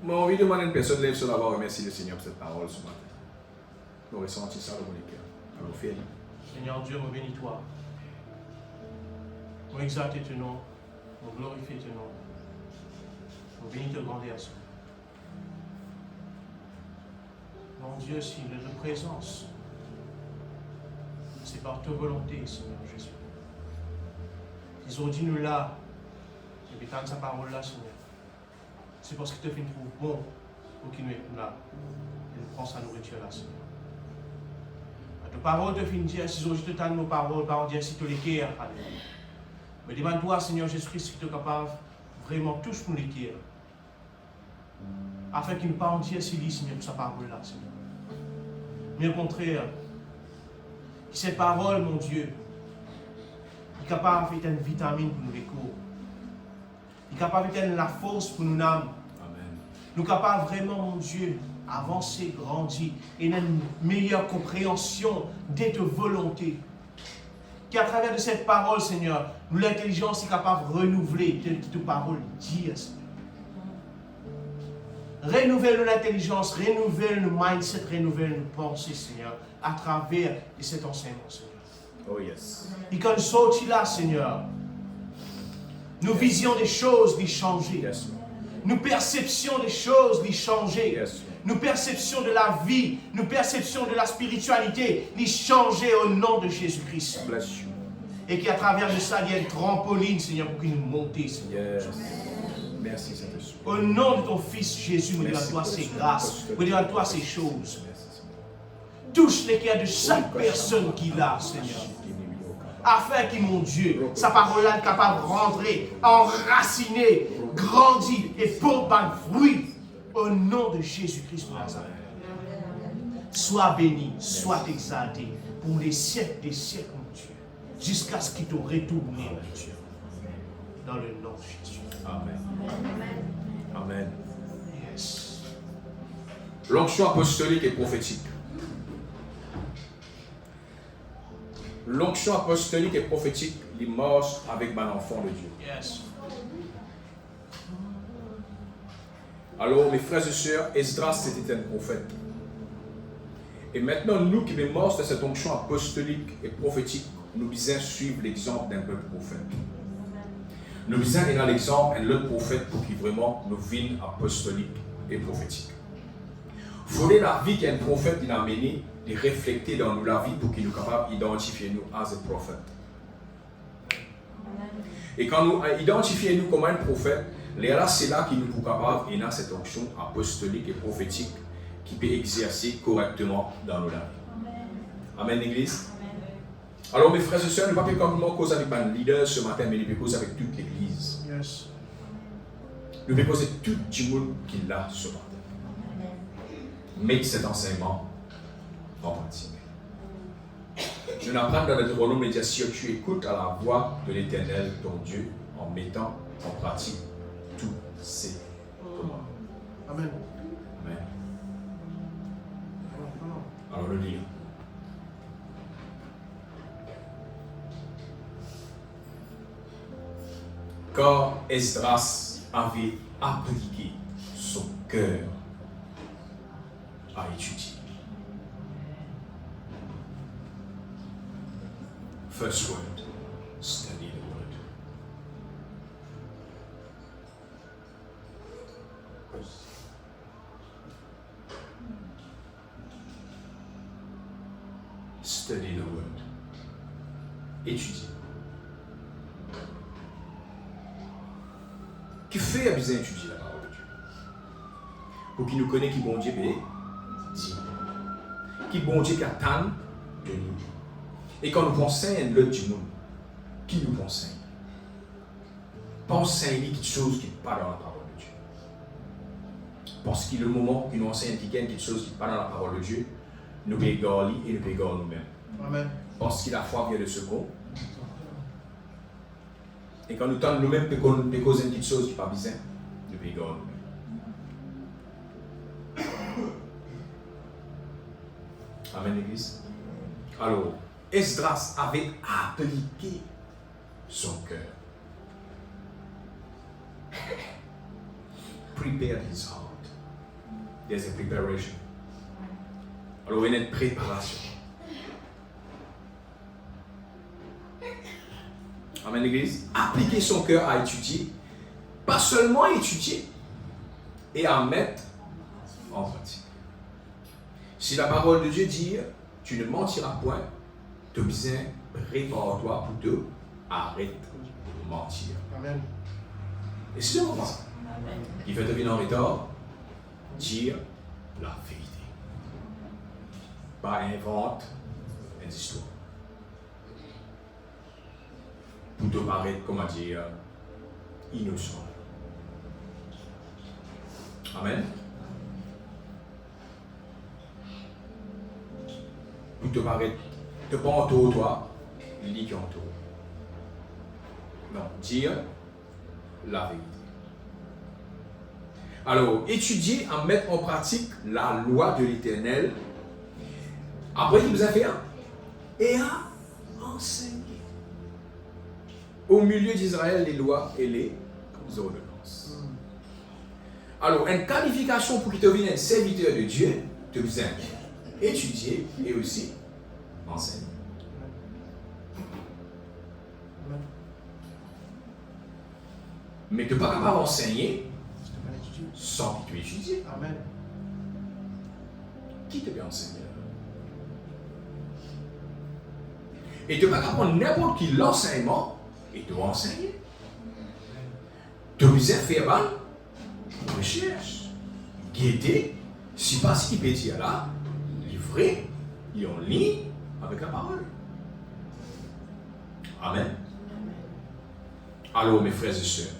J'ai envie de demander à une personne de lève sur la voix, remercier le Seigneur pour cette parole ce matin. Nous ressentons ça dans mon cœur. Alors, fais-le. Seigneur Dieu, me bénis toi. Nous exalter ton nom, nous glorifier ton nom. Nous bénis ta grandeur. Mon Dieu, s'il est de présence, c'est par ta volonté, Seigneur Jésus. Ils ont dit nous là, et puis quand sa parole là, Seigneur, c'est parce que tu trouves bon pour qu'il nous est là. Et nous prend sa nourriture là, Seigneur. Ta parole te finit dire, si je te donne nos paroles, par dire si tu les guerres, Alléluia. Mais demande-toi, Seigneur Jésus-Christ, si tu es capable vraiment touche nous les guerres. Afin qu'il ne pas en dire si lui, Seigneur, pour sa parole là, Seigneur. Mais au contraire, que cette parole, mon Dieu, est capable de faire une vitamine pour nous les cours. Il est capable de faire la force pour nous âmes. Nous sommes capables vraiment, mon Dieu, avancer, grandir et une meilleure compréhension de ta volonté. Qu'à travers de cette parole, Seigneur, nous l'intelligence est capable de renouveler telle que ta parole dit, Seigneur. Renouvelle l'intelligence, renouvelle le mindset, renouvelle nos pensées, Seigneur, à travers de cet enseignement, Seigneur. Oh yes. Et quand nous sortis là, Seigneur, nos visions des choses les changer. Yes. Nos perceptions des choses les changer. Yes. Nos perceptions de la vie, nos perceptions de la spiritualité les changer au nom de Jésus-Christ. Bless you. Et qu'à travers de ça, il y a une trampoline, Seigneur, pour qu'il nous monte, Seigneur. Yes. Merci, Saint-Esprit. Au nom de ton Fils Jésus, nous disons à toi ces grâces, nous disons à toi ces choses. Touche les cœurs de chaque personne qui l'a, Seigneur. Afin que, mon Dieu, sa parole est capable de rentrer, enraciner, grandir et porter un fruit. Au nom de Jésus-Christ de Nazareth. Sois béni, sois exalté pour les siècles des siècles, mon Dieu. Jusqu'à ce qu'il te retourne, mon Dieu. Dans le nom de Jésus. Amen. Amen. Yes. L'onction apostolique et prophétique. L'onction apostolique et prophétique, il marche avec mon enfant de Dieu. Yes. Alors, mes frères et sœurs, Esdras c'était un prophète. Et maintenant, nous qui sommes morts de cette onction apostolique et prophétique, nous devons suivre l'exemple d'un peuple prophète. Nous devons aller dans l'exemple d'un autre prophète pour qu'il vraiment nous vienne apostolique et prophétique. Il faut la vie qu'un prophète a menée, de refléter dans nous la vie pour qu'il nous capable d'identifier nous as un prophète. Et quand nous identifions nous comme un prophète, c'est là qu'il nous est capable et dans cette onction apostolique et prophétique qui peut exercer correctement dans nos vies. Amen, l'Église. Alors, mes frères et sœurs, nous ne pouvons pas simplement causer avec un leader ce matin, mais nous pouvons causer avec toute l'Église. Yes. Nous pouvons causer tout le monde qui l'a ce matin. Mettez cet enseignement en pratique. Nous apprenons dans notre Deutéronome de dire si tu écoutes à la voix de l'Éternel, ton Dieu, en mettant en pratique tous ces commandements. Amen. Amen. Alors le livre. Car Esdras avait appliqué son cœur à étudier. First word, study the word. Study the word. Étudier. Qui fait à besoin d'étudier la parole de Dieu? Pour qu'il nous connaisse qui bon Dieu dit. Qui bon Dieu qui attend de nous. Et quand nous enseignons l'autre du monde, qui nous enseigne? Pas enseigner quelque chose qui n'est pas dans la parole de Dieu. Parce qu'il est le moment que nous enseignons quelque chose qui n'est pas dans la parole de Dieu, nous pouvons égarer et nous pouvons égarer nous-mêmes. Amen. Parce que la foi vient de second. Et quand nous tentons nous-mêmes de causer une petite chose qui n'est pas bizarre, nous pouvons égarer nous-mêmes. Amen, l'Église. Alors, Esdras avait appliqué son cœur. Prepare his heart. there's a preparation. Alors, il y a une préparation. Amen, l'église. Appliquer son cœur à étudier. Pas seulement étudier. Et à mettre en pratique. Si la parole de Dieu dit, tu ne mentiras point, tu as besoin, prépare-toi pour te arrêter de mentir. Amen. Et c'est le moment. Il fait devenir en retard, dire la vérité. Pas invente une histoire. Pour te paraître, comment dire, innocent. Amen. Pour te paraître, te pas en taux, toi, lit qui en taux. Non, dire la vérité. Alors, étudier en mettre en pratique la loi de l'Éternel. Après, il vous a fait un. Et à enseigner. Au milieu d'Israël, les lois et les ordonnances. Alors, une qualification pour qu'il devienne un serviteur de Dieu, tu as besoin étudier et aussi enseigner. Mais tu ne peux pas enseigner sans que tu étudies. Amen. Qui te peut enseigner? Et tu ne peux pas prendre n'importe qui l'enseignement et te enseigner. Tu as besoin de faire une recherche, guetter, si pas ce qui peut dire là, livrer, et en ligne avec la parole. Amen. Alors, mes frères et sœurs,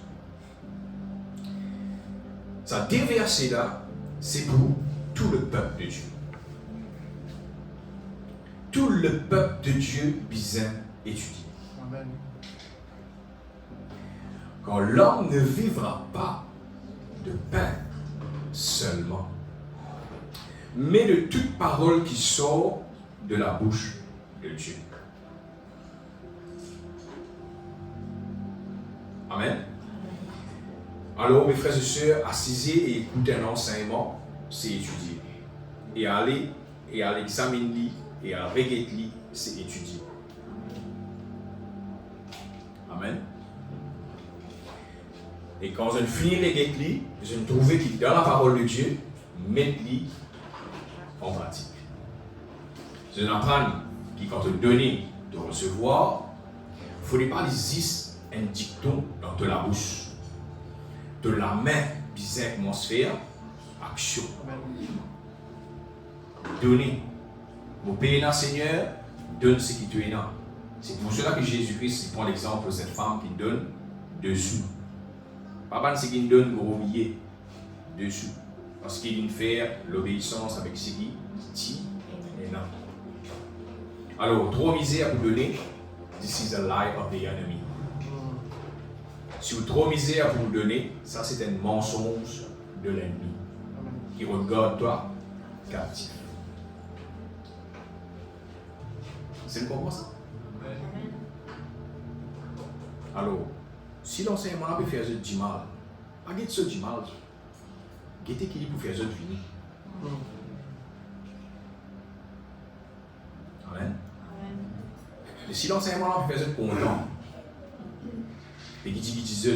ça déversé là, c'est pour tout le peuple de Dieu. Tout le peuple de Dieu besoin étudier. Amen. Car l'homme ne vivra pas de pain seulement, mais de toute parole qui sort de la bouche de Dieu. Amen. Alors, mes frères et sœurs, assiser et écouter un enseignement, c'est étudier. Et aller examiner et à regarder, c'est étudier. Amen. Et quand je finis les regarder, je me trouve qu'il dans la parole de Dieu, mettre-les en pratique. Je n'apprends qui quand te donner, de recevoir, il ne faudrait pas les un dicton dans de la bouche. De la main, bizarre atmosphère, action. Donner. Vous payez un Seigneur, donne ce qui te est là. C'est pour cela que Jésus-Christ prend l'exemple de cette femme qui donne 2 sous. Papa, c'est qu'il donne gros billet, 2 sous. Parce qu'il vient faire l'obéissance avec ce qui dit et non. Alors, trop misère pour donner, this is a lie of the enemy. Si vous trop misère pour vous donner, ça c'est un mensonge de l'ennemi qui regarde toi captif. C'est pour ça. Alors, si l'enseignement peut faire du mal, pas de ce du mal, guettez qui pour faire du fini. Amen. Et si l'enseignement peut faire du content, et qui dit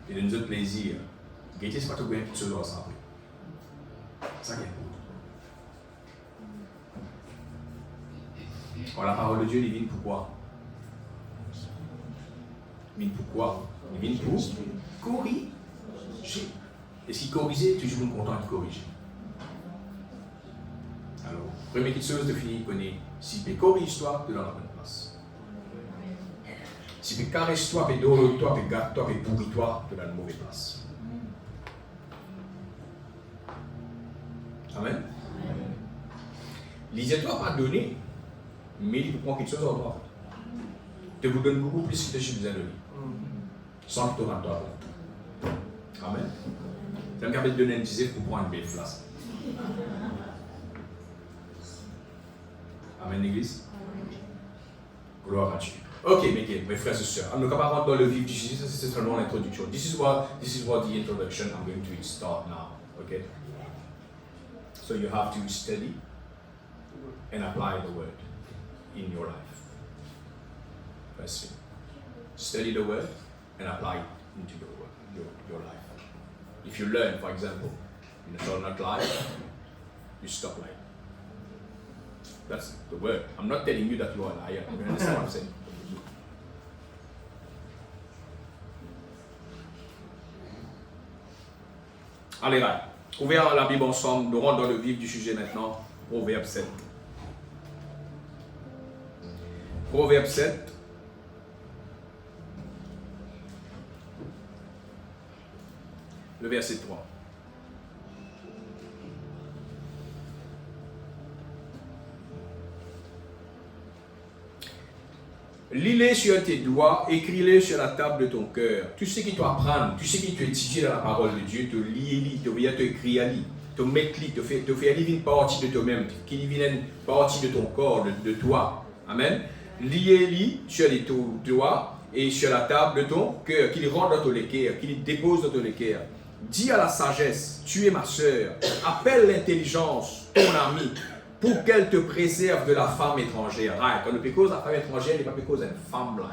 et donne nous plaisir, guettez c'est pas tout bien que ce soit ça. Ça qui est important. Alors, la parole de Dieu, il vient pourquoi? Il vient pourquoi? Il vient pour corriger. Et si corriger, toujours content de corriger. Alors, première chose de finir, connaît. Si tu corriges toi, tu es dans la bonne place. Si tu caresses toi, tu es dolo toi, tu gâtes toi, tu pourris toi, tu es dans la mauvaise place. Amen. Lisez-toi pas donner, mais il prend quelque chose en toi. Tu vous donne beaucoup plus que tu as besoin de lui. Sans que tu rentres toi. Amen. C'est un cas de donner un petit pour prendre une belle place. Amen, l'église. Gloire à Dieu. Ok, mes frères et sœurs, nous ne pouvons pas rentrer dans le vif du sujet, ça c'est seulement l'introduction. This is what the introduction I'm going to start now. Okay? So you have to study and apply the word in your life. First thing. Study the word and apply it into your life. If you learn, for example, you shall not lie, you stop lying. That's the word. I'm not telling you that you are a liar. You understand what I'm saying? Allez là, ouvrons la Bible ensemble, nous rentrons dans le vif du sujet maintenant. Proverbe 7. Proverbe 7. Le verset 3. Lis-les sur tes doigts, écris-les sur la table de ton cœur. Tu sais qui t'apprendre, tu sais qui t'étudier dans la parole de Dieu, te lire, te viens te écrire, te mettre, te faire vivre une partie de toi-même, qui vienne une partie de ton corps, de toi. Amen. Lis sur les doigts et sur la table de ton cœur, qu'il rentre dans ton cœur, qu'il dépose dans ton cœur. Dis à la sagesse, tu es ma sœur, appelle l'intelligence, ton ami, pour qu'elle te préserve de la femme étrangère. Right. Quand on peut cause de la femme étrangère, il n'est pas cause d'une femme là.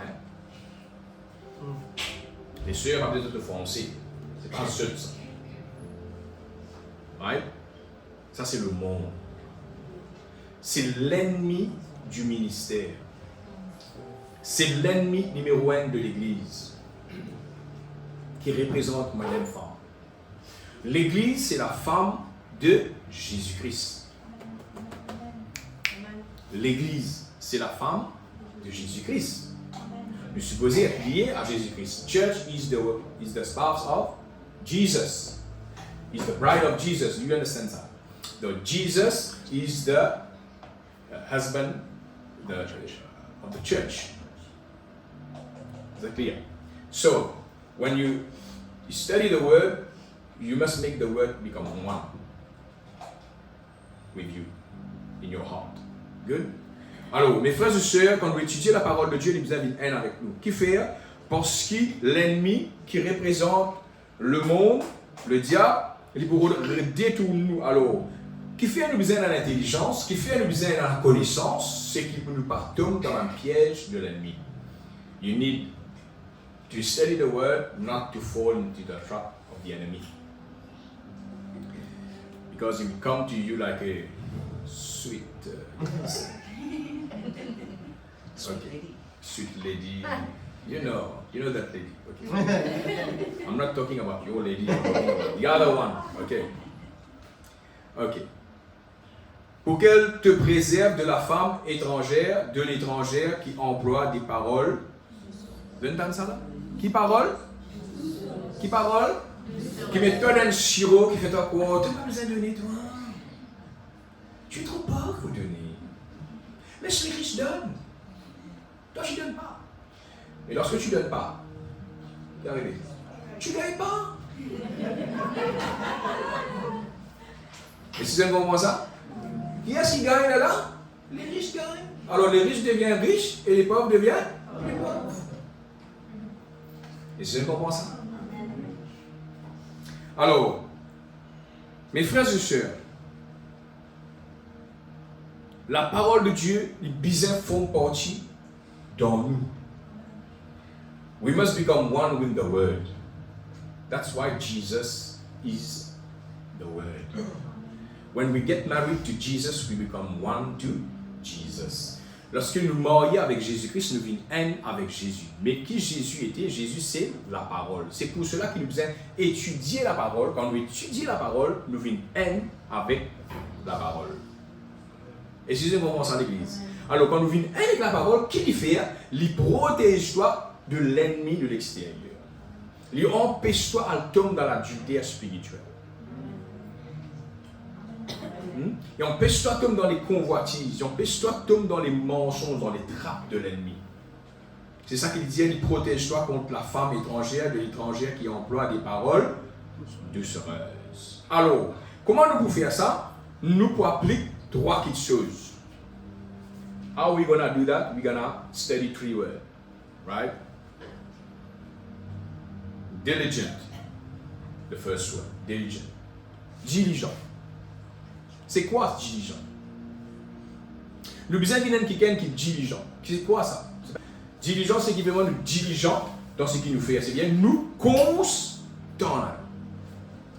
Les sœurs ont besoin de te foncer. C'est pas seul ça. Right. Ça c'est le monde. C'est l'ennemi du ministère. C'est l'ennemi numéro 1 de l'Église qui représente Madame Femme. L'Église, c'est la femme de Jésus-Christ. L'Église, c'est la femme de Jésus-Christ. Nous supposons être liés à Jésus-Christ. Church is the spouse of Jesus. Is the bride of Jesus. Do you understand that? So Jesus is the husband of the church. Is that clear? So, when you study the word, you must make the word become one with you, in your heart. Good? Alors, mes frères et sœurs, quand nous étudions la parole de Dieu, il nous a une haine avec nous. Qui fait? Parce que l'ennemi qui représente le monde, le diable, il pour détourner nous. Alors, qui fait nous besoin de l'intelligence, qui fait nous besoin de la connaissance, c'est qu'il peut nous pas tomber dans un piège de l'ennemi. You need to study the word, not to fall into the trap of the enemy. Because he will come to you like a sweet sweet lady. You know that lady. Okay. I'm not talking about your lady, I'm talking about the other one. Okay. Pour qu'elle te préserve de la femme étrangère, de l'étrangère qui emploie des paroles. Vous entendez ça là? Qui parole? Qui parole? Qui met toi dans le sirop, qui fait toi quoi? Tu n'as pas besoin de donner, toi. Tu es trop pauvre pour donner. Laisse les riches donnent. Toi, tu ne donnes pas. Et lorsque tu ne donnes pas, qu'est-ce qui est arrivé? Tu ne gagnes pas. Et si vous comprenez ça? Qui est-ce qui gagne là? Les riches gagnent. Alors les riches deviennent riches et les pauvres deviennent les pauvres. Et si vous comprenez ça? Alors, mes frères et sœurs, la parole de Dieu, les bisins font partie dans nous. We must become one with the Word. That's why Jesus is the Word. When we get married to Jesus, we become one to Jesus. Lorsque nous marions avec Jésus-Christ, nous vîmes un avec Jésus. Mais qui Jésus était? Jésus, c'est la parole. C'est pour cela qu'il nous besoin étudier la parole. Quand nous étudions la parole, nous vîmes un avec la parole. Et si nous commençons à l'église. Alors, quand nous vîmes un avec la parole, qu'il fait? Il protège-toi de l'ennemi de l'extérieur. Il empêche-toi à tomber dans l'adultère spirituel. Et empêche-toi de tomber dans les convoitises, empêche-toi de tomber dans les mensonges, dans les trappes de l'ennemi. C'est ça qu'il dit, il protège-toi contre la femme étrangère, de l'étranger qui emploie des paroles doucereuses. Alors, comment nous pouvons faire ça? Nous pouvons appliquer trois petites choses. How are we gonna do that? We're gonna study three words, right? Diligent, the first word, diligent. Diligent. C'est quoi diligent? Nous besoin de quelqu'un qui est diligent. C'est quoi ça? Diligent, c'est qui vraiment nous diligent dans ce qu'il nous fait. C'est bien nous constants.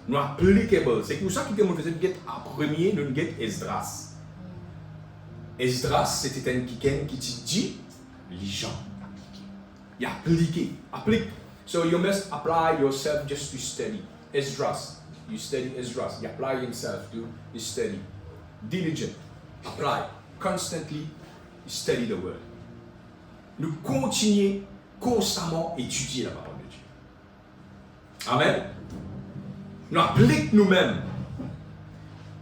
Nous applicable. C'est pour ça que nous faisons à premier, nous get Esdras. Esdras, c'était un quelqu'un qui dit diligent. Il applique. Applique. So you must apply yourself just to study. Esdras. You study Esdras. He apply himself to study. Diligent. Apply. Constantly study the word. Nous continuons constamment à étudier la parole de Dieu. Amen. Nous appliquons nous-mêmes.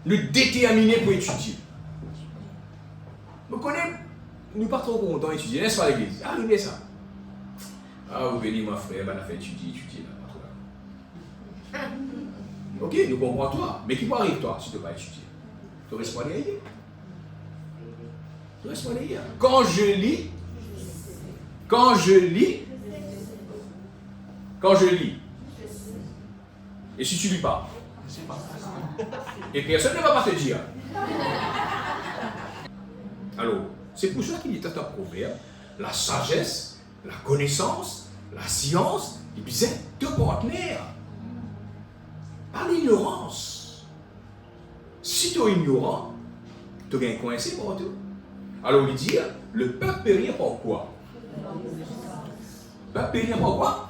Nous déterminer pour étudier. Nous connaissons, nous pas trop contents d'étudier, n'est-ce pas l'église? Arrivez ça. Ah, vous venez, mon frère, on a fait étudier là. Ok, nous comprenons toi. Mais qui peut arriver toi si tu ne peux pas étudier? Tu restes pas derrière. Tu restes pas derrière. Quand je lis, et si tu ne lis pas, et personne ne va pas te dire. Alors, c'est pour ça qu'il est un proverbe, la sagesse, la connaissance, la science, et puis c'est deux partenaires. Pas l'ignorance. Si tu es ignorant, tu es coincé partout. Alors il dit, le peuple périt par quoi? Le peuple périt par quoi?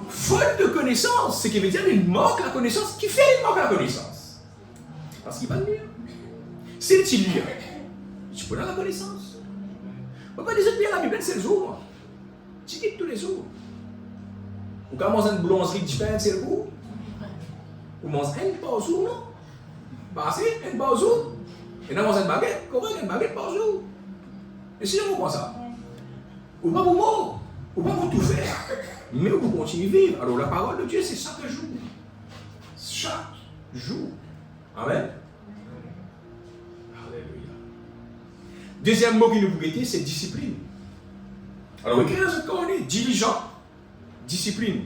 Faute de connaissance, ce qui veut dire qu'il manque la connaissance. Qui fait il manque la connaissance? Parce qu'il va le lire. Si tu lis, tu peux avoir la connaissance. On va dire que la Bible, c'est le jour. Tu lis tous les jours. Ou quand on mange une boulangerie différente, c'est le jour. Ou mange un par jour, non? Passez, un par jour. Et dans une baguette, comment une baguette par jour? Et si on comprend ça? Ou pas pour moi, ou pas pour tout faire, mais pour continuer à vivre. Alors la parole de Dieu, c'est chaque jour. Chaque jour. Amen. Alléluia. Deuxième mot qui nous peut guetter, c'est discipline. Alors, écrivez dans ce cornet, diligent, discipline.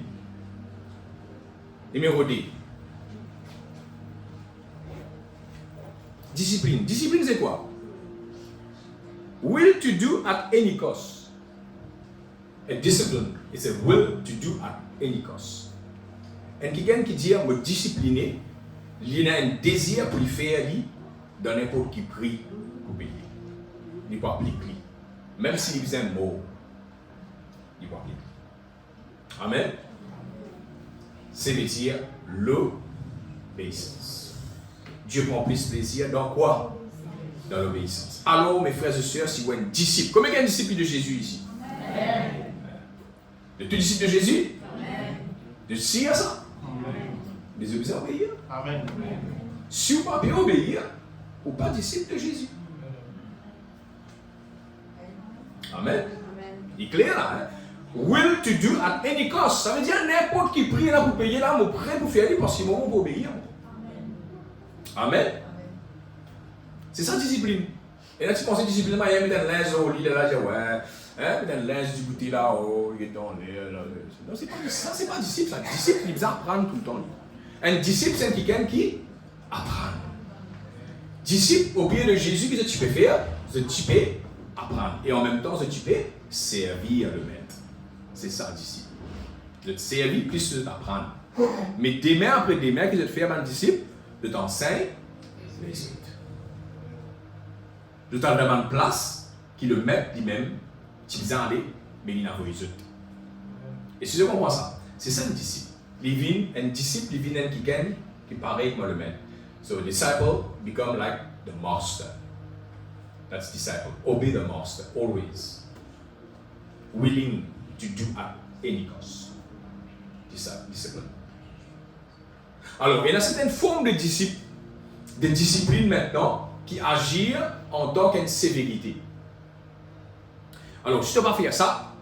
Numéro 2. Discipline. Discipline, c'est quoi? Will to do at any cost. A discipline is a will to do at any cost. Et quelqu'un qui dit me discipliner, il a un désir pour le faire dans n'importe quel prix pour payer. Il peut appliquer. Même s'il faisait un mot, il peut appliquer. Amen. C'est veut dire l'obéissance. Dieu prend plus plaisir dans quoi? Dans l'obéissance. Alors, mes frères et sœurs, si vous êtes un disciple, combien il y a un disciple de Jésus ici? Amen. De tous les disciples de Jésus? Amen. De si à ça? Amen. Les obéissants obéir? Amen. Si vous ne pouvez pas obéir, vous n'êtes pas disciple de Jésus. Amen. Il est clair là, hein? Will to do at any cost. Ça veut dire n'importe qui prie là pour payer là, mon prêt pour faire parce que moi, on va obéir. Amen. C'est ça discipline. Et là tu penses discipline, il y a mis un linge au lit là, ouais, hein, un linge du goûter là, oh, il est dans l'air là. Non, c'est pas ça, c'est pas disciple, ça. Disciple, il doit apprendre tout le temps. Un disciple, c'est quelqu'un qui apprend. Disciple, au pied de Jésus, qu'est-ce que tu peux faire? Tu peux apprendre. Et en même temps, tu peux servir le maître. C'est ça, disciple. De te servir plus de t'apprendre. Mais demain après demain, qu'est-ce que tu fais avec un disciple? De t'enseigner les autres. De t'en donner une place qui le met lui-même, tu dis aller, mais il n'a pas les autres. Et si je comprends ça, c'est ça le disciple. Un disciple, il vient quelqu'un qui paraît comme le maître. So a disciple become like the master. That's disciple. Obey the master, always. Willing to do at any cost. Discipline. Alors, il y a certaines formes de discipline maintenant, qui agissent en tant qu'une sévérité. Alors, si tu ne vas pas faire ça,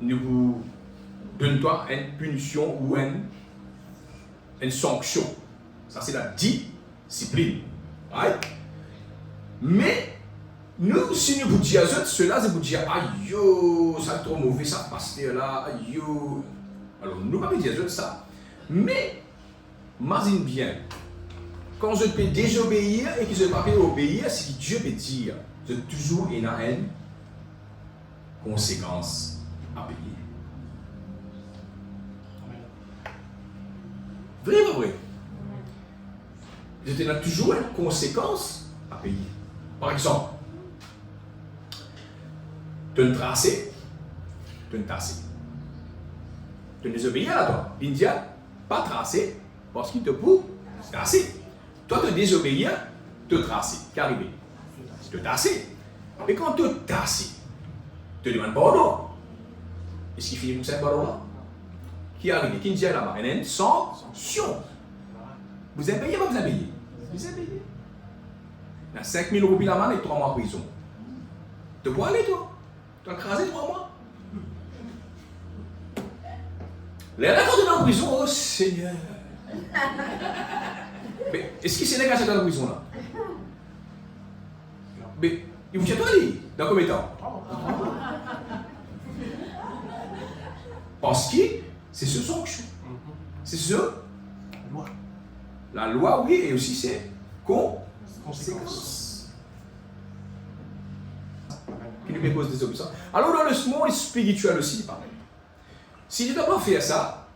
nous vous donnons une punition ou une sanction. Ça, c'est la discipline. Right? Mais, nous, si nous vous disons cela, c'est vous dire, aïe, yo, ça est trop mauvais, ça passe là, aïe, yo. Alors, nous ne pouvons pas dire ça. Mais, imagine bien, quand je peux désobéir et que je ne peux pas obéir, c'est que Dieu peut dire, je toujours une conséquence à payer. Vrai ou vrai? Je te donne toujours une conséquence à payer. Par exemple, tu as une tracée, tu as une tassée. Tu as désobéi à toi. L'Indien, pas tracé, parce qu'il te pour tracé. Toi, tu désobéis, tu tracé. Qu'est arrivé? Tu tassé. Mais quand tu tassé, tu demandes pardon. Est-ce qu'il finit pour cette pardon-là? Qui est arrivé? Qui dit là-bas? Il y a une sanction. Vous avez payé ou vous avez payé? Vous avez payé. Il y a 5 000 roupies là-bas et 3 mois en prison. Tu peux aller, toi? Tu as crasé 3 mois? Les là, quand tu es en prison, oh Seigneur! Mais est-ce que c'est les gars qui sont en prison là? Mais ils vous tiennent aller? Dans combien de temps? Parce que c'est ce sanction. C'est ce? Loi. La loi, oui, et aussi c'est conséquence. Qui nous cause des obéissances. Alors dans le monde spirituel aussi, pareil. Si tu ne dois pas faire ça,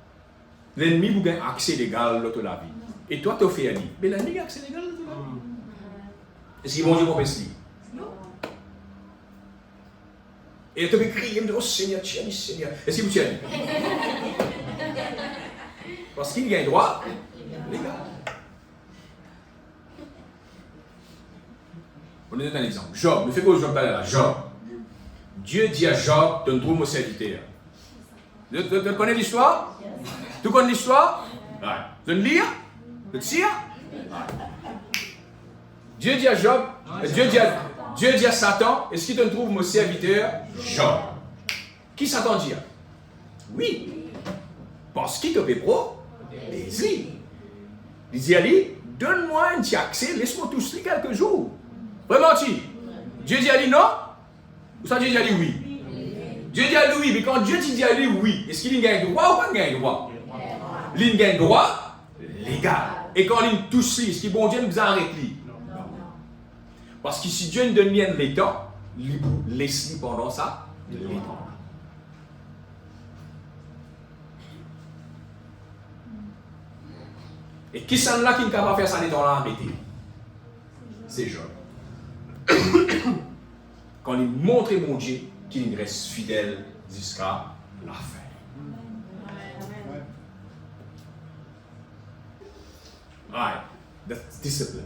l'ennemi vous gagne accès légal à la vie. Et toi, tu as fait un lit. Mais l'ennemi a accès légal à la vie. Est-ce qu'ils vont dire qu'on peut se lire? Et tu peux crier, oh Seigneur, tiens, Seigneur. Est-ce qu'il vous tient? Parce qu'il y a un droit légal. On est un exemple. Job, ne fais pas au Job d'aller là. Job. Dieu dit à Job, tu trouves mon serviteur. Tu connais l'histoire? Tu connais l'histoire? Ouais. Tu veux lire? Tu tires? Ouais. Dieu dit à Job, Dieu dit à Satan, est-ce qu'il te trouve mon serviteur? Job. Qui Satan dit? Oui. Parce qu'il te fait pro, les-y. Il dit à lui, donne-moi un petit accès, laisse-moi toucher quelques jours. Vraiment, Dieu dit à lui non? Ou ça Dieu dit à lui oui? Dieu dit à lui oui, mais quand Dieu dit à lui oui, est-ce qu'il gagne droit ou pas gagne droit? Il gagne droit légal. Et quand il touche, est-ce que bon Dieu nous arrête lui? Parce que si Dieu nous donne bien l'état, il laisse pendant ça, l'état. Et qui sont là qui ne peut pas faire ça l'état-là arrêté? C'est Job. Quand il montre mon Dieu qu'il reste fidèle jusqu'à la fin. Right, that's discipline.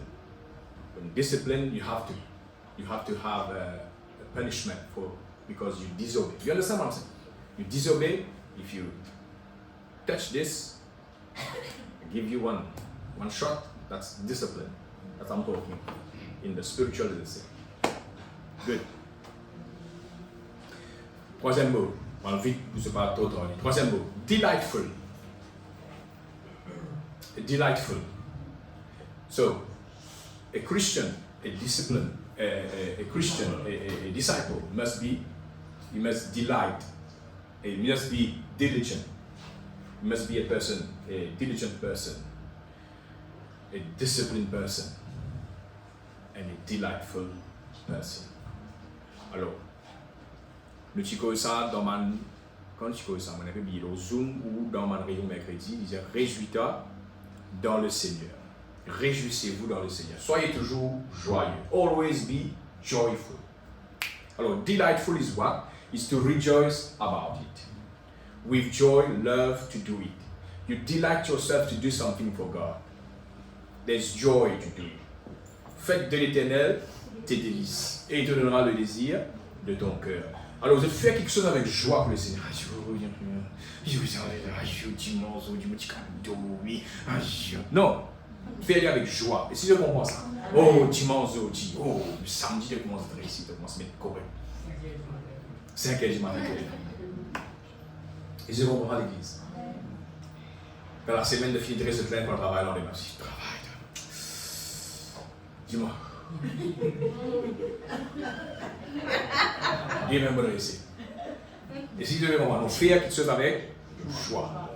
In discipline, you have to have a punishment for because you disobey. You understand what I'm saying? You disobey if you touch this. I give you one shot. That's discipline. That's what I'm talking in the spiritual sense. Good. Troisième mot. On va vite, je ne sais pas trop. Troisième mot. Delightful. Delightful. So, a Christian, a discipline, a Christian, a disciple he must delight, he must be diligent, he must be a person, a diligent person, a disciplined person, and a delightful person. Alors, le chico ça dans mon, quand chico ça, on a fait au Zoom ou dans mon réunion mercredi, il disait réjouis-toi dans le Seigneur. Réjouissez-vous dans le Seigneur. Soyez toujours joyeux. Always be joyful. Alors, delightful is what? Is to rejoice about it. With joy, love to do it. You delight yourself to do something for God. There's joy to do it. Faites de l'Éternel tes délices. Et il te donnera le désir de ton cœur. Alors, vous faites quelque chose avec joie pour le Seigneur. Non. Fais-le avec joie. Et si je comprends ça, oh, dimanche, oh, samedi, je commence à réussir, je commence à mettre correct. 5 heures du matin. Et je comprends à l'église. Dans la semaine de finir de plein pour le travail, dans les matchs. Travail. Dis-moi. Dieu même me réussir. Et si je veux comprendre, on fait quelque chose avec joie.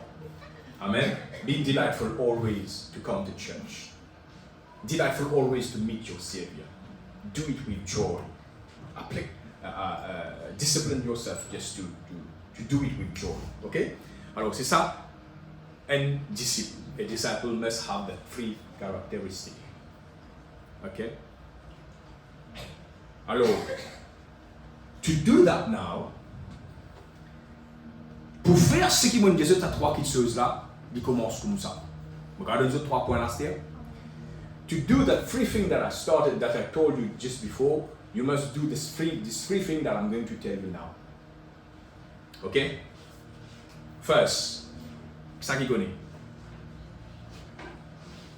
Amen. Be delightful always to come to church. delightful always to meet your Savior. Do it with joy. Discipline yourself just to do it with joy. Okay? Alors, c'est ça, un disciple. A disciple must have the three characteristics. Okay? Alors, to do that now, pour faire ce qui m'a dit, ces trois choses là, il commence comme ça. Regardez les autres 3 points là, c'est. To do that 3 things that I told you just before, you must do these three things that I'm going to tell you now. Okay? First, ça qui connaît.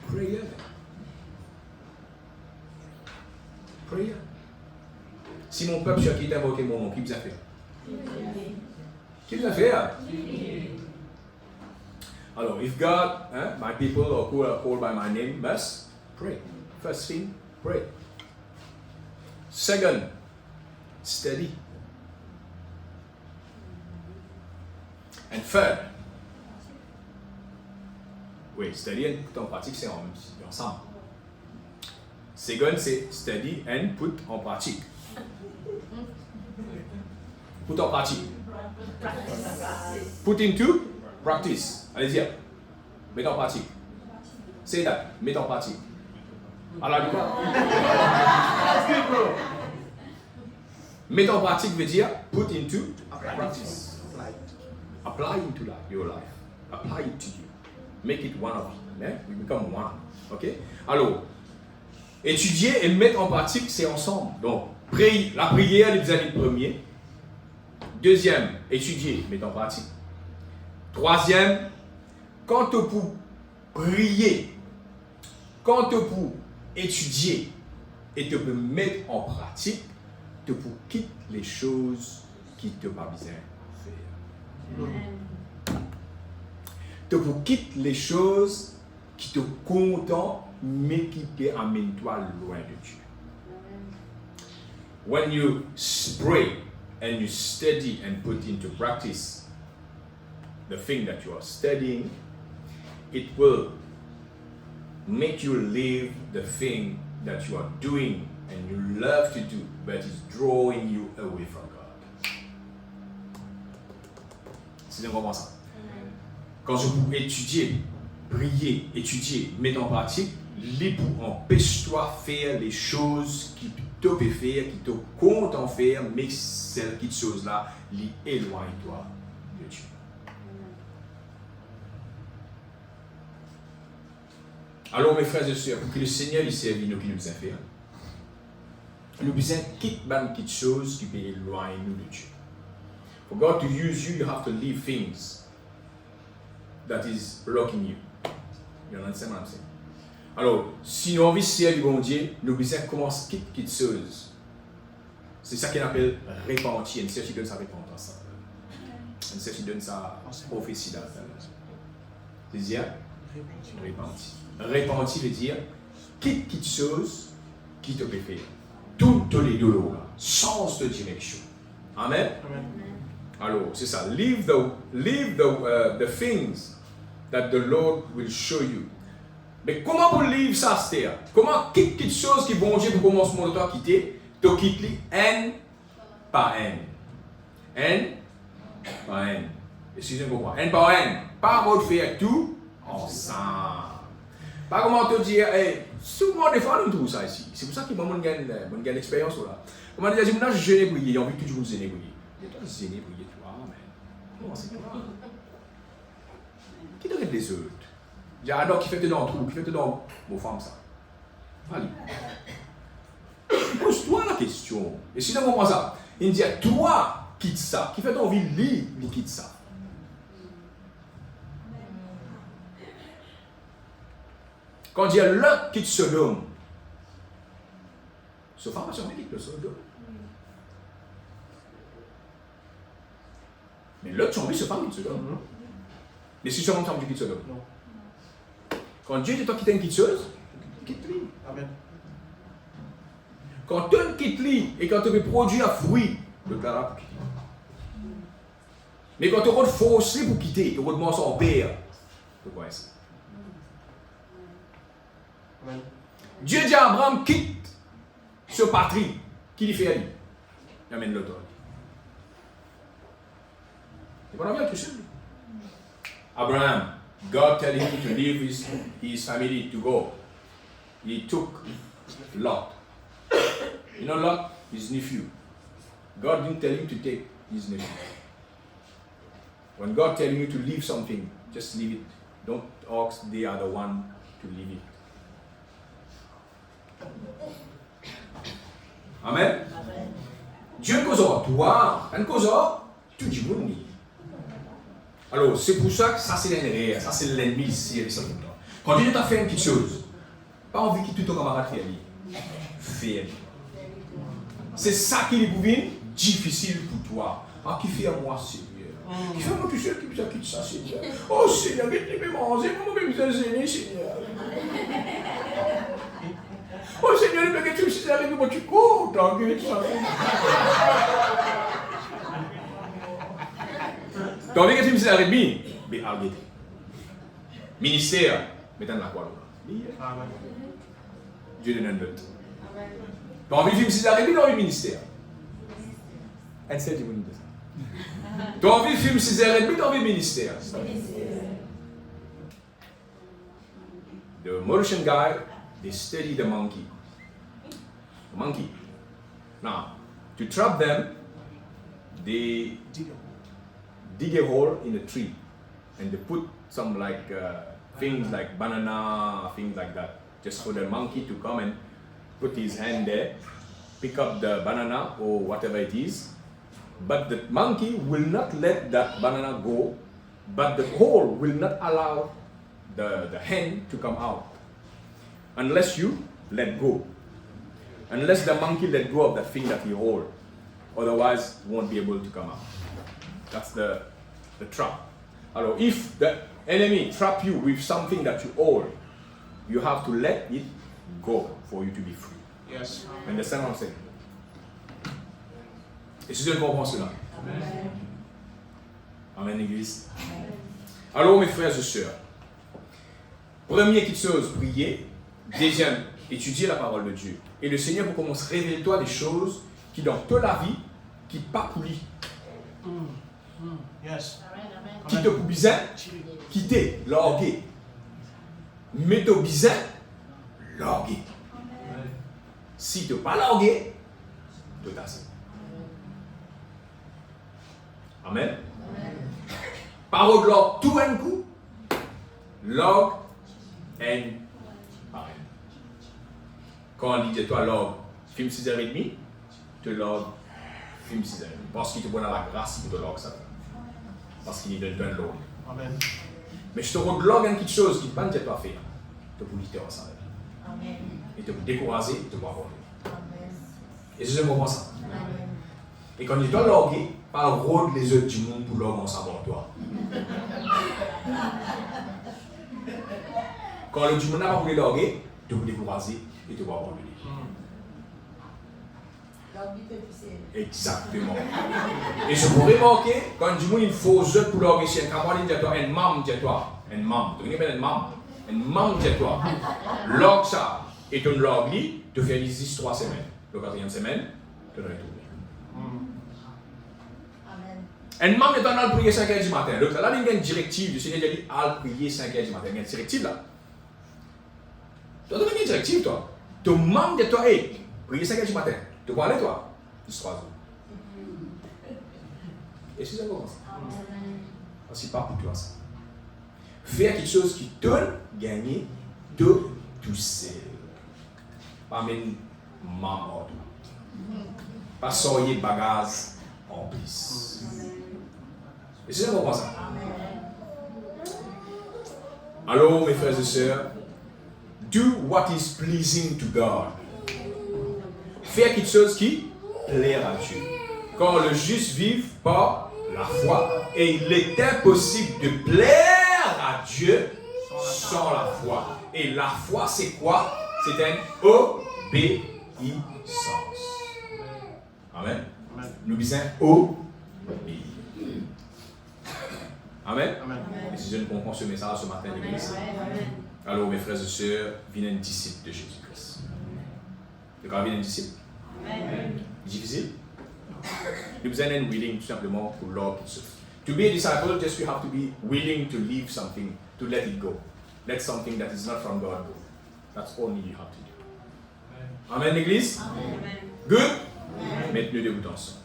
Prayer. Prayer. Si mon peuple sur qui t'a invoqué mon nom, qui vous a fait? Qui vous a fait? Alors, if God, my people or who are called by my name must pray. First thing, pray. Second, study. And third, oui, study et put en pratique, c'est ensemble. Second, c'est study and put en pratique. Put en pratique. Put into practice. Allez-y. Mets en pratique. Say that. Mets en pratique. Alors, mettre en pratique veut dire put into practice. Apply into your life. Apply it to you. Make it one of you. We become one. Ok? Alors, étudier et mettre en pratique, c'est ensemble. Donc, la prière, les amis, premier. Deuxième, étudier, mettre en pratique. Troisième, quand tu pour prier, quand tu pour étudier et te peux mettre en pratique, tu pour quitter les choses qui te pas besoin faire. Tu pour quitter les choses qui te content mais qui te amènent toi loin de Dieu. When you pray and you study and put into practice the thing that you are studying, it will make you live the thing that you are doing and you love to do, but it's drawing you away from God. C'est vraiment ça. Quand je peux étudier, prier, étudier, mettre en pratique, libre empêche-toi faire les choses qui te peut faire, qui te compte en faire, mais celles qui choses-là, les éloigne-toi de Dieu. Alors mes frères et sœurs, pour que le Seigneur il serve nous qui nous a fait, nous besoin quitter quelque chose qui peut éloigner nous de Dieu. For God to use you, you have to leave things that is blocking you. You understand what I'm saying? Alors, si nous avons envie de servir bon Dieu, nous besoin commencer quitter quelque chose. C'est ça qu'on appelle repentir. Une sœur qui donne sa repentance. Une sœur qui donne sa prophétie dans c'est-à-dire repentir. Repentir veut dire quitte quelque chose qui te peut faire. Tout les deux là, change de direction. Amen. Alors, c'est ça. Leave the things that the Lord will show you. Mais comment pour livre ça, c'est comment quitte quelque chose qui bon Dieu pour commencer mon temps quitter, tu quittes haine par haine. Haine par haine. Excusez-moi, haine par haine. Pas votre faire tout ensemble. Pas comment te dire, souvent des fois nous trouvons ça ici. C'est pour ça que moi je gagne l'expérience là. Comment dire, je me gêné briller, j'ai envie que toujours me gêner briller. Et toi gêné briller toi, mais comment c'est quoi? Qui te les autres? J'adore qui fait te dans le trou, qui fait te dans vos femmes ça. Allez. Pose-toi la question. Et si tu comprends ça, il dit toi quitte ça, qui fait envie de lire, il quitte ça. Quand il dit l'autre quitte Sodome, ce femme a sûrement quitte le Sodome. Mais l'autre tu as envie ce femme quitte Sodome. Mais si tu as envie quitte Sodome. Quand Dieu dit toi quitter une petite chose, quitte-lui. Amen. Quand tu quittes-lui et quand tu veux produire un fruit, le clara pour quitter. Mais quand tu veux forcer pour quitter, tu veux demander son père, tu vois ça. Amen. Dieu dit à Abraham, quitte ce patrie. Qui lui fait aller? Il amène l'autre. Et on vient tout seul. Abraham, God tell him to leave his family to go. He took Lot. You know Lot? His nephew. God didn't tell him to take his nephew. When God tells you to leave something, just leave it. Don't ask the other one to leave it. Amen. Dieu ne cause toi, elle cause tout le monde. Alors, c'est pour ça que ça c'est l'ennemi, ça c'est l'ennemi ici. Quand Dieu t'a fait une petite chose, pas envie que tout ton camarade fait. C'est ça qui est pour difficile pour toi. Ah, qui fait à moi, Seigneur? Qui fait à moi tout seul, qui quitte ça, Seigneur? Oh, Seigneur, qui peut manger, moi, je vais me gêner, Seigneur. Oh, Seigneur, il peut que tu me sais avec moi, tu cours, tant que tu as fait. Tu as envie que tu me sais avec lui? Mais arrêtez. Ministère, mettez la quoi là? Dieu donne un but. Tu as envie que tu me sais avec lui dans le ministère? Elle sait, tu veux dire ça. Tu as envie de film César et puis tu as envie de ministère. The Mauritian guy, they study the monkey. The monkey. Now, to trap them, they dig a hole in a tree and they put some like things like banana, things like that, just for the monkey to come and put his hand there, pick up the banana or whatever it is. But the monkey will not let that banana go, but the hole will not allow the hand to come out unless you let go. Unless the monkey let go of the thing that he hold, otherwise he won't be able to come out. That's the trap. Alors, if the enemy trap you with something that you hold, you have to let it go for you to be free. Yes. Understand what I'm saying? Et si je comprends cela. Amen. Amen, Église. Alors, mes frères et sœurs, première petite chose, prier. Deuxième, étudier la parole de Dieu. Et le Seigneur vous commence à révéler toi des choses qui dans toute la vie, qui pas pour lui. Yes. Qui te pour bizarre, quitter, larguer. Mais te bizarre, larguer. Si tu n'es pas largué, tu t'assieds. Amen. Parole de l'ordre, tout un coup. Log and pareil. Quand on dit de toi log, film 6h30, tu log, film 6h30. Parce qu'il te donne la grâce pour te log ça. Parce qu'il te donne l'ordre. Amen. Mais je te log une petite chose qui ne peut pas faire. Tu peux lutter ensemble. Amen. Et te décourager et te voir voler. Amen. Et je comprends ça. Amen. Et quand tu dois loguer, pas rôde les autres du monde pour log ensemble en toi. Quand le du monde n'a pas voulu loguer, tu peux décourager et te voir voler. Exactement. Et je pourrais remarquer, quand du monde il faut aux autres pour loguer, c'est un camarade de toi, un membre de toi, un membre, tu connais un membre de toi. Log ça, et ton log lui, te fait 3 semaines. La 4e semaine, tu te retournes. Un membre est en prier 5h du matin. Donc là, il y a une directive. Le Seigneur dit à prier 5h du matin. Il y a une directive là. Tu as donné une directive, toi. Ton membre de toi, hey, prier 5h du matin. Tu vas aller, toi, 3 jours. Et c'est ça comment ça? Parce que c'est pas pour toi ça. Faire quelque chose qui te gagner de tout seul. Pas même membre. Pas sortir bagage en plus. Et c'est ça qu'on pense. Alors, mes frères et sœurs, do what is pleasing to God. Faire quelque chose qui plaît à Dieu. Quand le juste vit par la foi, et il est impossible de plaire à Dieu sans la foi. Et la foi, c'est quoi? C'est une obéissance. Amen. Nous disons obéir. Amen. Amen. Et si je ne comprends ce message ce matin, l'église. Alors, mes frères et sœurs, venez un disciple de Jésus-Christ. Vous avez un disciple? Amen. Difficile? Nous besoin d'être willing tout simplement pour l'ordre. To be a disciple, just you have to be willing to leave something, to let it go. Let something that is not from God go. That's all you have to do. Amen, l'église? Amen. Good? Maintenant, debout ensemble.